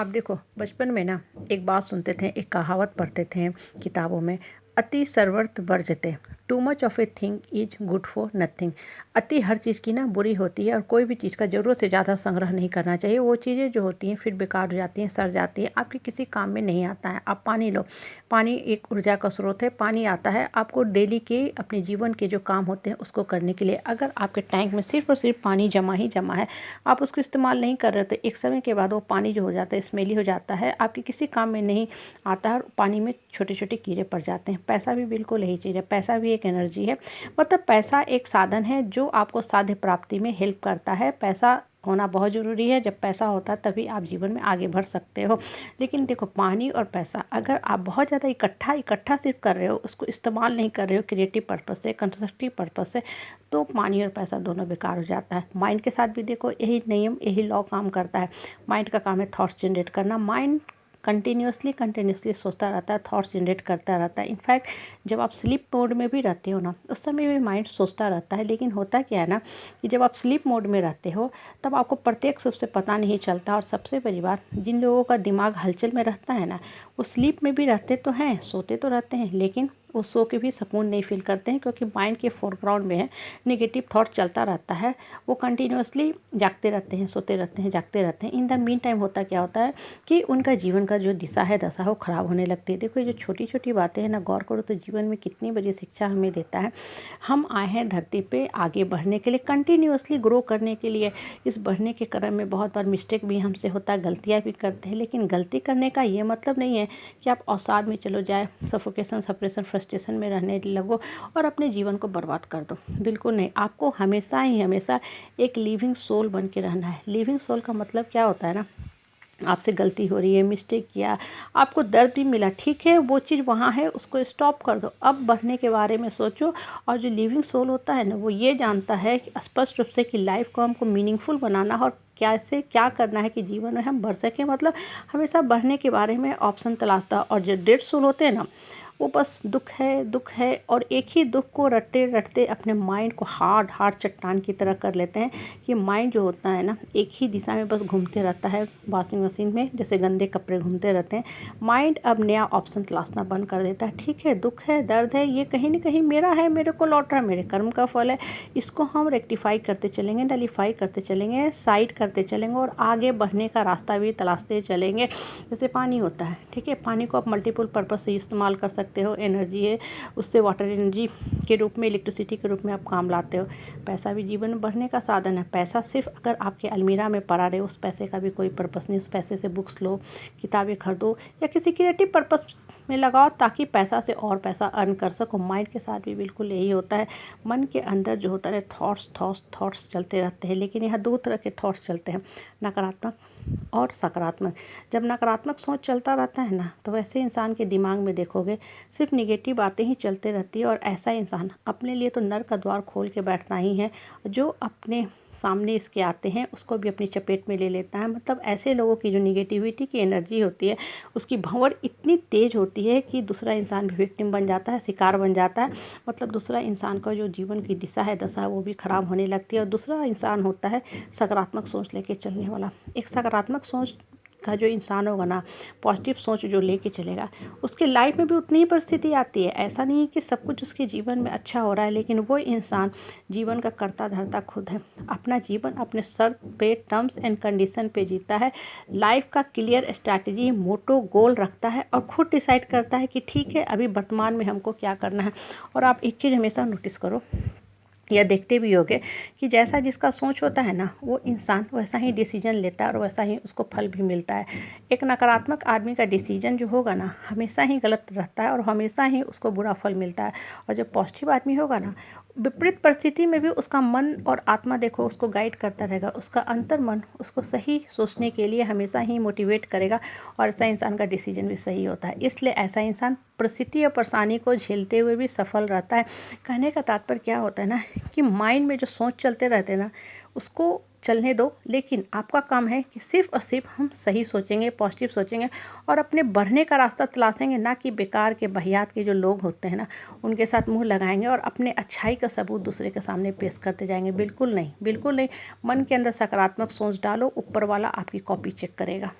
आप देखो बचपन में ना एक बात सुनते थे, एक कहावत पढ़ते थे किताबों में। अति सर्वत्र वर्जते, too much of a thing is good for nothing. अति हर चीज़ की ना बुरी होती है और कोई भी चीज़ का ज़रूरत से ज़्यादा संग्रह नहीं करना चाहिए। वो चीज़ें जो होती हैं फिर बेकार हो जाती हैं, सड़ जाती हैं, आपके किसी काम में नहीं आता है। आप पानी लो, पानी एक ऊर्जा का स्रोत है। पानी आता है आपको डेली के अपने जीवन के जो काम होते हैं उसको करने के लिए। अगर आपके टैंक में सिर्फ और सिर्फ पानी जमा ही जमा है, आप उसको इस्तेमाल नहीं कर रहे, तो एक समय के बाद वो पानी जो हो जाता है स्मेली हो जाता है, आपके किसी काम में नहीं आता है और पानी में छोटे छोटे कीड़े पड़ जाते हैं। पैसा भी बिल्कुल यही चीज़ है। पैसा भी एक एनर्जी है, मतलब पैसा एक साधन है जो आपको साध्य प्राप्ति में हेल्प करता है। पैसा होना बहुत ज़रूरी है। जब पैसा होता है तभी आप जीवन में आगे बढ़ सकते हो। लेकिन देखो, पानी और पैसा अगर आप बहुत ज़्यादा इकट्ठा सिर्फ कर रहे हो, उसको इस्तेमाल नहीं कर रहे हो क्रिएटिव पर्पस से, कंस्ट्रक्टिव पर्पस से, तो पानी और पैसा दोनों बेकार हो जाता है। माइंड के साथ भी देखो यही नियम, यही लॉ काम करता है। माइंड का काम है थॉट्स जनरेट करना। माइंड कंटिन्यूसली सोचता रहता है, थॉट्स जनरेट करता रहता है। इनफैक्ट जब आप स्लीप मोड में भी रहते हो ना, उस समय भी माइंड सोचता रहता है। लेकिन होता क्या है ना कि जब आप स्लीप मोड में रहते हो तब आपको प्रत्यक्ष रूप से पता नहीं चलता। और सबसे बड़ी बात, जिन लोगों का दिमाग हलचल में रहता है ना, वो स्लीप में भी रहते तो हैं, सोते तो रहते हैं, लेकिन वो सो के भी सुकून नहीं फील करते हैं, क्योंकि माइंड के फोरग्राउंड में है, नेगेटिव थॉट चलता रहता है। वो कंटिन्यूसली जागते रहते हैं, सोते रहते हैं, जागते रहते हैं। इन द मीन टाइम होता क्या होता है कि उनका जीवन का जो दिशा है, दशा है, वो खराब होने लगती है। देखो, ये जो छोटी छोटी बातें हैं ना, गौर करो तो जीवन में कितनी बड़ी शिक्षा हमें देता है। हम आए हैं धरती पे आगे बढ़ने के लिए, कंटिन्यूसली ग्रो करने के लिए। इस बढ़ने के क्रम में बहुत बार मिस्टेक भी हमसे होता है, गलतियाँ भी करते हैं। लेकिन गलती करने का ये मतलब नहीं है कि आप अवसाद में चलो जाए, सफोकेशन, सप्रेशन, फ्रस्ट्रेशन में रहने लगो और अपने जीवन को बर्बाद कर दो। बिल्कुल नहीं। आपको हमेशा ही हमेशा एक लिविंग सोल बन के रहना है। लिविंग सोल का मतलब क्या होता है ना, आपसे गलती हो रही है, मिस्टेक किया, आपको दर्द भी मिला, ठीक है, वो चीज़ वहाँ है, उसको स्टॉप कर दो, अब बढ़ने के बारे में सोचो। और जो लिविंग सोल होता है ना, वो ये जानता है कि स्पष्ट रूप से कि लाइफ को हमको मीनिंगफुल बनाना है और कैसे क्या करना है कि जीवन में हम बढ़ सकें। मतलब हमेशा बढ़ने के बारे में ऑप्शन तलाशता। और जो डेड सोल होते हैं ना, वो बस दुख है और एक ही दुख को रटते रटते अपने माइंड को हार्ड चट्टान की तरह कर लेते हैं। कि माइंड जो होता है ना, एक ही दिशा में बस घूमते रहता है, वॉशिंग मशीन में जैसे गंदे कपड़े घूमते रहते हैं। माइंड अब नया ऑप्शन तलाशना बंद कर देता है। ठीक है, दुख है, दर्द है, ये कहीं ना कहीं मेरा है, मेरे को लौट रहा है, मेरे कर्म का फल है। इसको हम रेक्टिफाई करते चलेंगे, नलीफाई करते चलेंगे, साइड करते चलेंगे और आगे बढ़ने का रास्ता भी तलाशते चलेंगे। जैसे पानी होता है, ठीक है, पानी को आप मल्टीपल पर्पज से इस्तेमाल कर सकते हो। एनर्जी है, उससे वाटर एनर्जी के रूप में, इलेक्ट्रिसिटी के रूप में आप काम लाते हो। पैसा भी जीवन में बढ़ने का साधन है। पैसा सिर्फ अगर आपके अलमीरा में पड़ा रहे, उस पैसे का भी कोई पर्पस नहीं। उस पैसे से बुक्स लो, किताबें खरीदो या किसी क्रिएटिव पर्पस में लगाओ, ताकि पैसा से और पैसा अर्न कर सको। माइंड के साथ भी बिल्कुल यही होता है। मन के अंदर जो होता है थॉट्स चलते रहते हैं। लेकिन यहाँ दो तरह के थॉट्स चलते हैं, नकारात्मक और सकारात्मक। जब नकारात्मक सोच चलता रहता है ना, तो वैसे इंसान के दिमाग में देखोगे सिर्फ निगेटिव बातें ही चलते रहती है। और ऐसा इंसान अपने लिए तो नर का द्वार खोल के बैठता ही है। जो अपने सामने इसके आते हैं उसको भी अपनी चपेट में ले लेता है। मतलब ऐसे लोगों की जो निगेटिविटी की एनर्जी होती है, उसकी भंवर इतनी तेज होती है कि दूसरा इंसान भी विक्टिम बन जाता है, शिकार बन जाता है। मतलब दूसरा इंसान का जो जीवन की दिशा है, दशा है, वो भी खराब होने लगती है। और दूसरा इंसान होता है सकारात्मक सोच लेके चलने वाला। एक सकारात्मक सोच का जो इंसान होगा ना, पॉजिटिव सोच जो लेके चलेगा, उसके लाइफ में भी उतनी ही परिस्थिति आती है। ऐसा नहीं है कि सब कुछ उसके जीवन में अच्छा हो रहा है, लेकिन वो इंसान जीवन का कर्ता धर्ता खुद है। अपना जीवन अपने शर्त पे, टर्म्स एंड कंडीशन पे जीता है। लाइफ का क्लियर स्ट्रैटेजी, मोटो, गोल रखता है और खुद डिसाइड करता है कि ठीक है, अभी वर्तमान में हमको क्या करना है। और आप एक चीज़ हमेशा नोटिस करो या देखते भी होगे कि जैसा जिसका सोच होता है ना, वो इंसान वैसा ही डिसीजन लेता है और वैसा ही उसको फल भी मिलता है। एक नकारात्मक आदमी का डिसीजन जो होगा ना, हमेशा ही गलत रहता है और हमेशा ही उसको बुरा फल मिलता है। और जो पॉजिटिव आदमी होगा ना, विपरीत परिस्थिति में भी उसका मन और आत्मा देखो उसको गाइड करता रहेगा। उसका अंतर मन उसको सही सोचने के लिए हमेशा ही मोटिवेट करेगा और ऐसा इंसान का डिसीजन भी सही होता है। इसलिए ऐसा इंसान परिस्थिति और परेशानी को झेलते हुए भी सफल रहता है। कहने का तात्पर्य क्या होता है ना, कि माइंड में जो सोच चलते रहते हैं ना, उसको चलने दो। लेकिन आपका काम है कि सिर्फ और सिर्फ हम सही सोचेंगे, पॉजिटिव सोचेंगे और अपने बढ़ने का रास्ता तलाशेंगे। ना कि बेकार के बहियात के जो लोग होते हैं ना, उनके साथ मुंह लगाएंगे और अपने अच्छाई का सबूत दूसरे के सामने पेश करते जाएंगे। बिल्कुल नहीं, बिल्कुल नहीं। मन के अंदर सकारात्मक सोच डालो, ऊपर वाला आपकी कॉपी चेक करेगा।